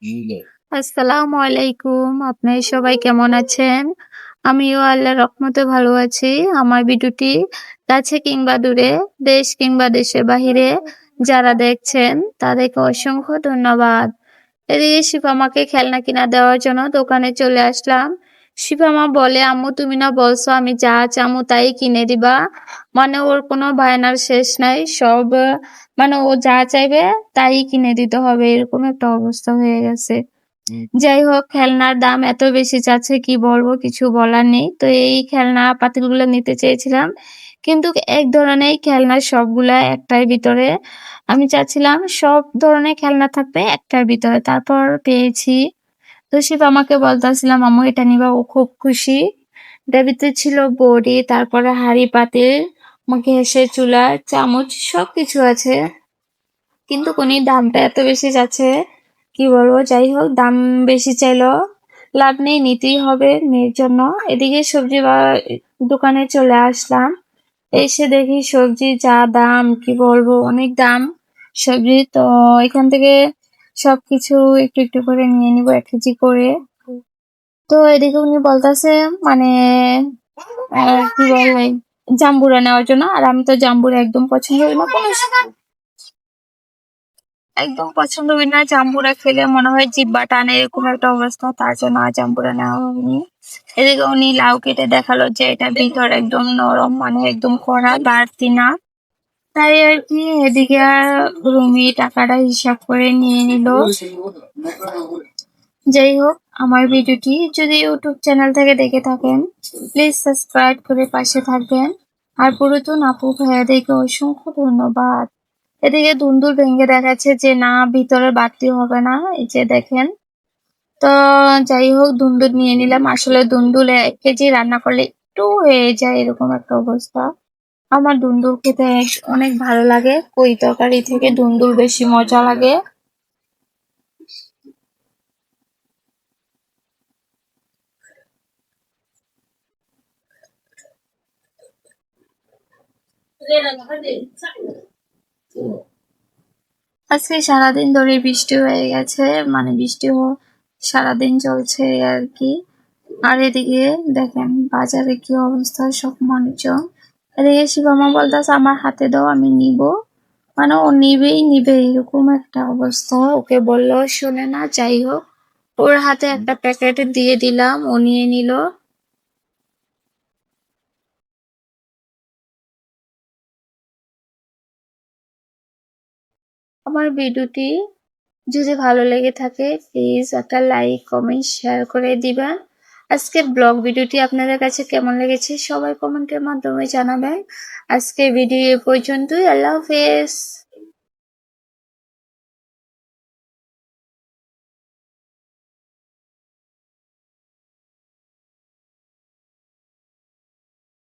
আসসালামু আলাইকুম। আপনারা সবাই কেমন আছেন? আমিও আল্লাহর রহমতে ভালো আছি। আমার ভিডিওটি কাছে কিংবা দূরে, দেশ কিংবা দেশের বাহিরে যারা দেখছেন তাদেরকে অসংখ্য ধন্যবাদ। এদিকে শিফা আমাকে খেলনা কিনা দেওয়ার জন্য দোকানে চলে আসলাম। শিফা মা বলে, আম্মু তুমি না বলছো আমি যা চামু তাই কিনে দিবা। মানে ওর কোনো বায়নার শেষ নাই। মানে ও যা চাইবে তাই কিনে দিতে হবে, এরকম একটা অবস্থা হয়ে গেছে। যাই হোক, খেলনার দাম এত বেশি চাচ্ছে কি বলবো, কিছু বলার নেই। তো এই খেলনা পাতিলগুলো নিতে চেয়েছিলাম, কিন্তু এক ধরনের খেলনা সবগুলা একটার ভিতরে। আমি চাচ্ছিলাম সব ধরনের খেলনা থাকবে একটার ভিতরে, তারপর পেয়েছি। তো শিব আমাকে বলতেছিলাম আম্মু এটা নিবা, ও খুব খুশি। এটার ভিতরে ছিল বড়ি, তারপরে হাঁড়ি পাতিল, গ্যাসের চুলা, চামচ, সবকিছু আছে। কিন্তু কোনি দামটা এত বেশি যাচ্ছে কি বলবো। যাই হোক, দাম বেশি চাইলেও লাভ নেই, নিতেই হবে মেয়ের জন্য। এদিকে সবজি দোকানে চলে আসলাম। এসে দেখি সবজি যা দাম কি বলবো, অনেক দাম সবজি। তো এখান থেকে সবকিছু একটু একটু করে নিয়ে নিবো, 1 কেজি করে। তো এদিকে উনি বলতেছে মানে কি বলে জাম্বুরা নেওয়ার জন্য। আর আমি তো জাম্বুরা একদম পছন্দ করি না, একদম পছন্দ করি না। জাম্বুরা খেলে মনে হয় জিব্বা টানে, এরকম একটা অবস্থা। তার জন্য আর জাম্বুরা নেওয়া হয়নি। এদিকে উনি লাউ কেটে দেখালো যে এটা ভিতর একদম নরম, মানে একদম কড়া, বাড়তি না। তাই আর কি, এদিকে আর রুমি টাকাটা হিসাব করে নিয়ে নিল। যাই হোক, আমার ভিডিওটি যদি ইউটিউব চ্যানেল থেকে দেখে থাকেন প্লিজ সাবস্ক্রাইব করে পাশে থাকবেন। আর পুরাতন আপু ভাইয়াদেরকে অসংখ্য ধন্যবাদ। এদিকে দুন্দুল ভেঙে দেখাচ্ছে যে না, ভিতরে বাড়তি হবে না, এই যে দেখেন। তো যাই হোক, দুন্দুল নিয়ে নিলাম। আসলে দুন্দুল 1 কেজি রান্না করলে একটু হয়ে যায়, এরকম একটা অবস্থা। আমার দুন্দুল খেতে অনেক ভালো লাগে, কই তরকারি থেকে দুন্দুল বেশি মজা লাগে। আজকে সারাদিন ধরে বৃষ্টি হয়ে গেছে, মানে সারাদিন চলছে আর কি। আর এদিকে দেখেন বাজারে কি অবস্থা, সব মানুষজন। এদিকে শিবমা বলতেছে আমার হাতে দাও আমি নিব, মানে ও নিবে এরকম একটা অবস্থা। ওকে বললো শুনে না। যাই হোক, ওর হাতে একটা প্যাকেট দিয়ে দিলাম, ও নিয়ে নিল। আমার ভিডিওটি যদি ভালো লেগে থাকে প্লিজ একটা লাইক কমেন্ট শেয়ার করে দিবেন। আজকের ব্লগ ভিডিওটি আপনাদের কাছে কেমন লেগেছে সবাই কমেন্টের মাধ্যমে জানাবেন। আজকে ভিডিও পর্যন্তই, আল্লাহ হাফেজ।